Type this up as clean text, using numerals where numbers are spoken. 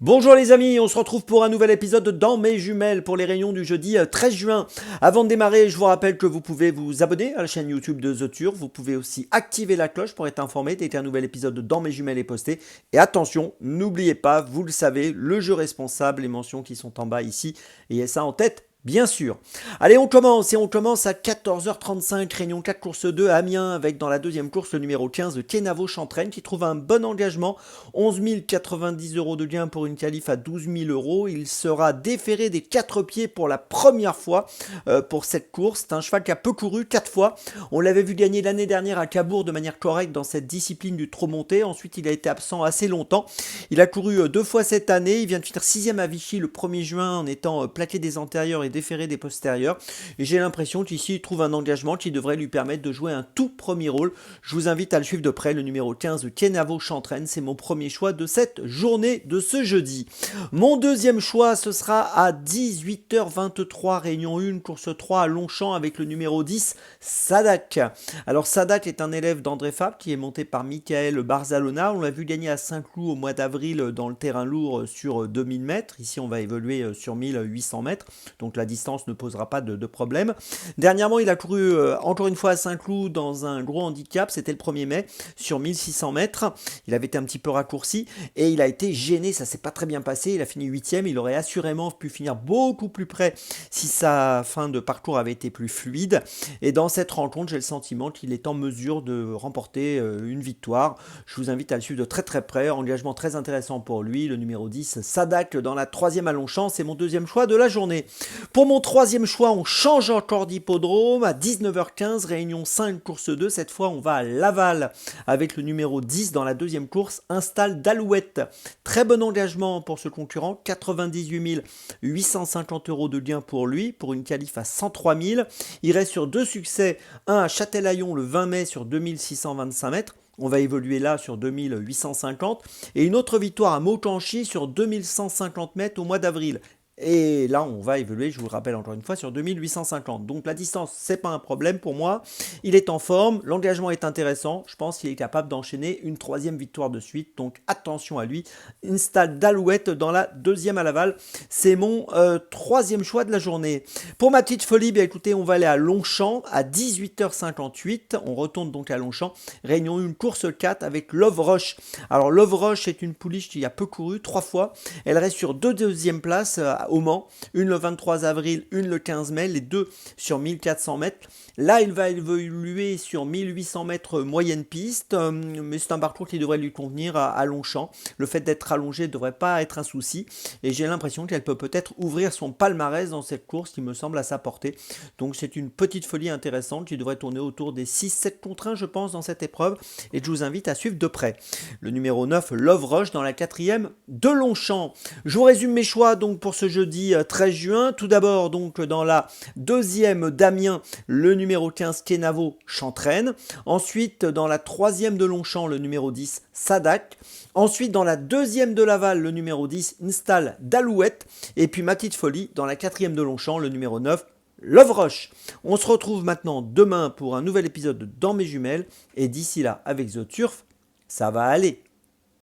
Bonjour les amis, on se retrouve pour un nouvel épisode de Dans mes jumelles pour les réunions du jeudi 13 juin. Avant de démarrer, je vous rappelle que vous pouvez vous abonner à la chaîne YouTube de The Turf. Vous pouvez aussi activer la cloche pour être informé dès qu'un nouvel épisode de Dans mes jumelles est posté. Et attention, n'oubliez pas, vous le savez, le jeu responsable, les mentions qui sont en bas ici, et ça en tête. Bien sûr. Allez, on commence à 14h35, réunion 4 course 2 à Amiens avec dans la deuxième course le numéro 15 de Kenavo Chantraine qui trouve un bon engagement, 11 090 euros de gain pour une qualif à 12 000 euros. Il sera déféré des 4 pieds pour la première fois pour cette course. C'est un cheval qui a peu couru 4 fois. On l'avait vu gagner l'année dernière à Cabourg de manière correcte dans cette discipline du trot monté. Ensuite, il a été absent assez longtemps. Il a couru 2 fois cette année. Il vient de finir 6ème à Vichy le 1er juin en étant plaqué des antérieurs et déféré des postérieurs. Et j'ai l'impression qu'ici il trouve un engagement qui devrait lui permettre de jouer un tout premier rôle. Je vous invite à le suivre de près, le numéro 15 de Kenavo Chantraine. C'est mon premier choix de cette journée de ce jeudi. Mon deuxième choix, ce sera à 18h23, réunion 1, course 3 à Longchamp avec le numéro 10, Sadak. Alors Sadak est un élève d'André Fabre qui est monté par Michael Barzalona. On l'a vu gagner à Saint-Cloud au mois d'avril dans le terrain lourd sur 2000 mètres. Ici on va évoluer sur 1800 mètres. Donc la distance ne posera pas de problème. Dernièrement, il a couru encore une fois à Saint-Cloud dans un gros handicap, c'était le 1er mai, sur 1600 mètres. Il avait été un petit peu raccourci et il a été gêné, ça s'est pas très bien passé. Il a fini 8ème, il aurait assurément pu finir beaucoup plus près si sa fin de parcours avait été plus fluide. Et dans cette rencontre, j'ai le sentiment qu'il est en mesure de remporter une victoire. Je vous invite à le suivre de très près, engagement très intéressant pour lui. Le numéro 10, Sadak, dans la 3e à Longchamp, c'est mon deuxième choix de la journée. Pour mon troisième choix, on change encore d'hippodrome à 19h15, réunion 5, course 2. Cette fois, on va à Laval avec le numéro 10 dans la deuxième course, Install d'Alouette. Très bon engagement pour ce concurrent, 98 850 euros de gain pour lui, pour une qualif à 103 000. Il reste sur 2 succès, un à Châtelaillon le 20 mai sur 2625 mètres. On va évoluer là sur 2850. Et une autre victoire à Maucanchy sur 2150 mètres au mois d'avril. Et là, on va évoluer, je vous le rappelle encore une fois, sur 2850. Donc la distance, c'est pas un problème pour moi. Il est en forme, l'engagement est intéressant. Je pense qu'il est capable d'enchaîner une 3e victoire de suite. Donc attention à lui. Install d'Alouette dans la 2e à Laval. C'est mon 3e choix de la journée. Pour ma petite folie, bien écoutez, on va aller à Longchamp à 18h58. On retourne donc à Longchamp. Réunion 1, course 4 avec Love Rush. Alors Love Rush est une pouliche qui a peu couru, 3 fois. Elle reste sur 2 deuxièmes places au Mans, une le 23 avril, une le 15 mai, les deux sur 1400 mètres. Là, il va évoluer sur 1800 mètres moyenne piste, mais c'est un parcours qui devrait lui convenir à Longchamp. Le fait d'être allongé ne devrait pas être un souci, et j'ai l'impression qu'elle peut peut-être ouvrir son palmarès dans cette course qui me semble à sa portée. Donc c'est une petite folie intéressante qui devrait tourner autour des 6-7 contre 1, je pense, dans cette épreuve, et je vous invite à suivre de près. Le numéro 9, Love Rush, dans la 4e de Longchamp. Je vous résume mes choix donc pour ce jeudi 13 juin. Tout d'abord, donc, dans la 2e d'Amiens, le numéro 15, Kenavo Chantraine. Ensuite, dans la 3e de Longchamp, le numéro 10, Sadak. Ensuite, dans la 2e de Laval, le numéro 10, Install d'Alouette. Et puis, ma petite folie, dans la 4e de Longchamp, le numéro 9, Love Rush. On se retrouve maintenant demain pour un nouvel épisode de Dans mes jumelles. Et d'ici là, avec The Turf, ça va aller.